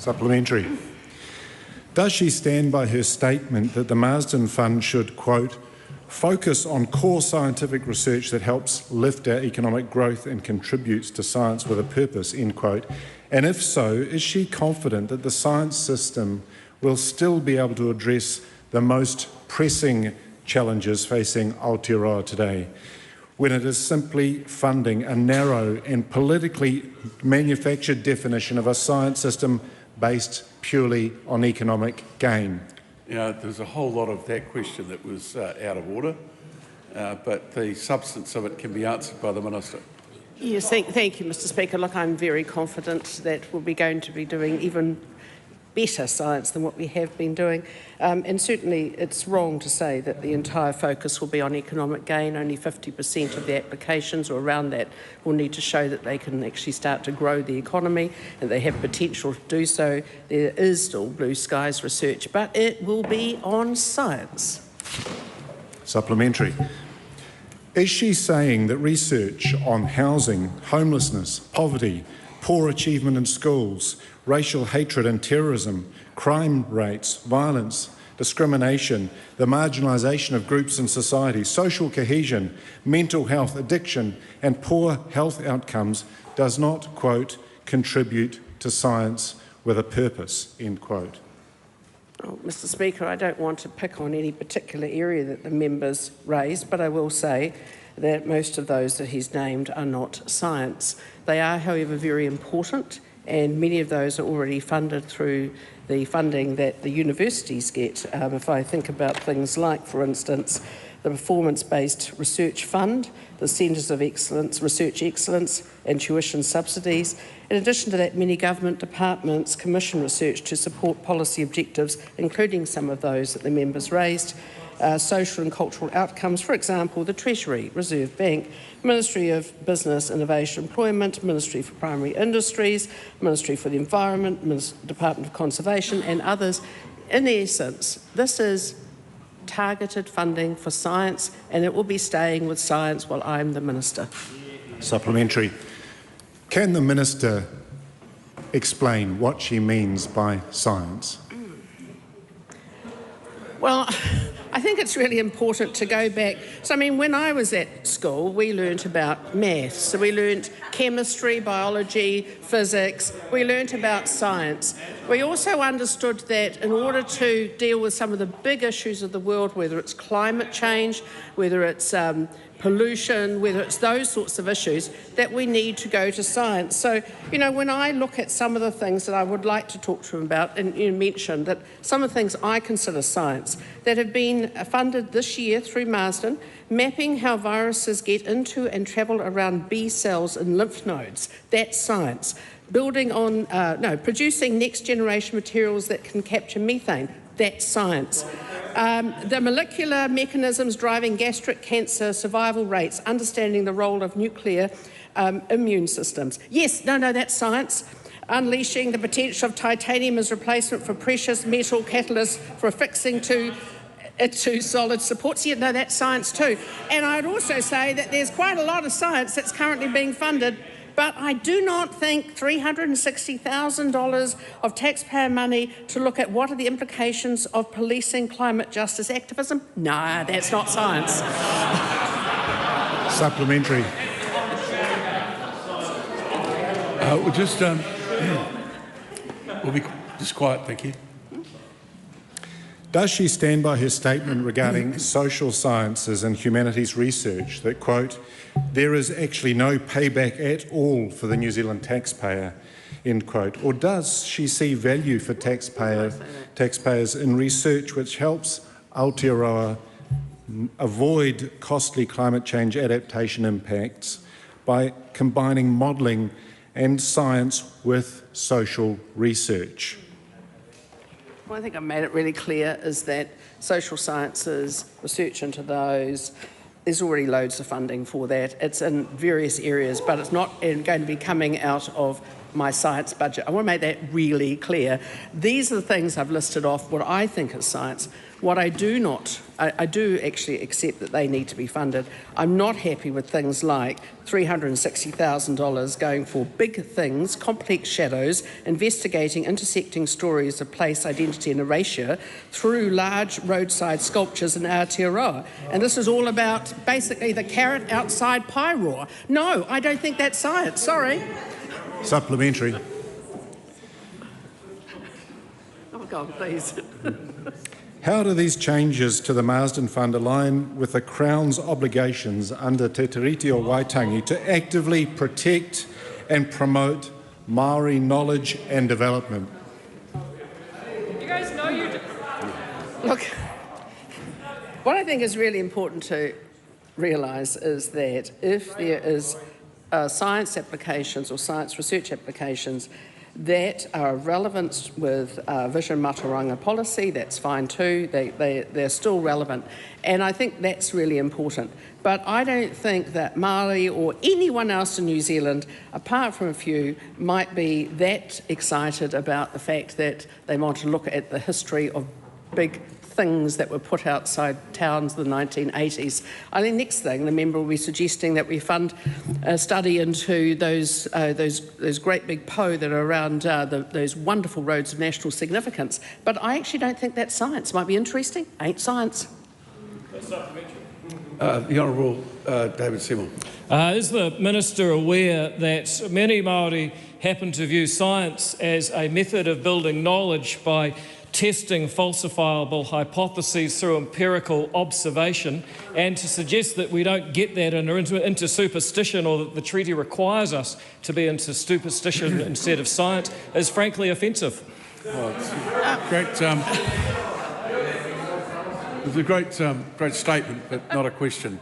Supplementary. Does she stand by her statement that the Marsden Fund should, quote, focus on core scientific research that helps lift our economic growth and contributes to science with a purpose, end quote? And if so, is she confident that the science system will still be able to address the most pressing challenges facing Aotearoa today, when it is simply funding a narrow and politically manufactured definition of a science system based purely on economic gain? There's a whole lot of that question that was out of order, but the substance of it can be answered by the Minister. Yes, thank you, Mr Speaker. Look, I'm very confident that we'll be going to be doing even better science than what we have been doing. And certainly it's wrong to say that the entire focus will be on economic gain. Only 50% of the applications or around that will need to show that they can actually start to grow the economy and they have potential to do so. There is still blue skies research, but it will be on science. Supplementary. Is she saying that research on housing, homelessness, poverty, poor achievement in schools, racial hatred and terrorism, crime rates, violence, discrimination, the marginalisation of groups in society, social cohesion, mental health, addiction and poor health outcomes does not, quote, contribute to science with a purpose, end quote? Oh, Mr Speaker, I don't want to pick on any particular area that the members raised, but I will say that most of those that he's named are not science. They are, however, very important, and many of those are already funded through the funding that the universities get. If I think about things like, for instance, the Performance-Based Research Fund, the Centres of Excellence, Research Excellence and tuition subsidies. In addition to that, many government departments commission research to support policy objectives, including some of those that the members raised. Social and cultural outcomes, for example, the Treasury, Reserve Bank, Ministry of Business, Innovation, Employment, Ministry for Primary Industries, Ministry for the Environment, Department of Conservation and others. In essence, this is targeted funding for science, and it will be staying with science while I'm the Minister. Supplementary. Can the Minister explain what she means by science? Well, I think it's really important to go back. So, I mean, when I was at school, we learnt about maths. So we learnt chemistry, biology, physics. We learnt about science. We also understood that in order to deal with some of the big issues of the world, whether it's climate change, whether it's pollution, whether it's those sorts of issues, that we need to go to science. So, you know, when I look at some of the things that I would like to talk to him about, and you mentioned that some of the things I consider science that have been funded this year through Marsden, mapping how viruses get into and travel around B cells in lymph nodes, that's science. Building on, producing next generation materials that can capture methane, that's science. The molecular mechanisms driving gastric cancer survival rates, understanding the role of nuclear immune systems. Yes, that's science. Unleashing the potential of titanium as replacement for precious metal catalysts for affixing to solid supports. Yeah, that's science too. And I'd also say that there's quite a lot of science that's currently being funded, but I do not think $360,000 of taxpayer money to look at what are the implications of policing climate justice activism. No, that's not science. Supplementary. We'll be just quiet, thank you. Does she stand by her statement regarding social sciences and humanities research that, quote, there is actually no payback at all for the New Zealand taxpayer, end quote? Or does she see value for taxpayers in research which helps Aotearoa avoid costly climate change adaptation impacts by combining modelling and science with social research? Well, I think I've made it really clear is that social sciences, research into those, there's already loads of funding for that. It's in various areas, but it's not going to be coming out of my science budget. I want to make that really clear. These are the things I've listed off, what I think is science. What I do not, I do actually accept that they need to be funded. I'm not happy with things like $360,000 going for big things, complex shadows, investigating intersecting stories of place, identity and erasure through large roadside sculptures in Aotearoa. And this is all about basically the carrot outside pie raw. No, I don't think that's science, sorry. Supplementary. Oh God, please. How do these changes to the Marsden Fund align with the Crown's obligations under Te Tiriti o Waitangi to actively protect and promote Māori knowledge and development? You guys know you do. Look, what I think is really important to realise is that if there is science applications or science research applications that are relevant with Vision Mataranga policy, that's fine too. They're still relevant. And I think that's really important. But I don't think that Māori or anyone else in New Zealand, apart from a few, might be that excited about the fact that they want to look at the history of big things that were put outside towns in the 1980s. I think next thing, the member will be suggesting that we fund a study into those great big po that are around those wonderful roads of national significance. But I actually don't think that's science. Might be interesting, ain't science. The Honourable David Seymour. Is the Minister aware that many Māori happen to view science as a method of building knowledge by testing falsifiable hypotheses through empirical observation, and to suggest that we don't get that and are into superstition, or that the treaty requires us to be into superstition instead of science, is frankly offensive? Well, it's a great, great statement, but not a question.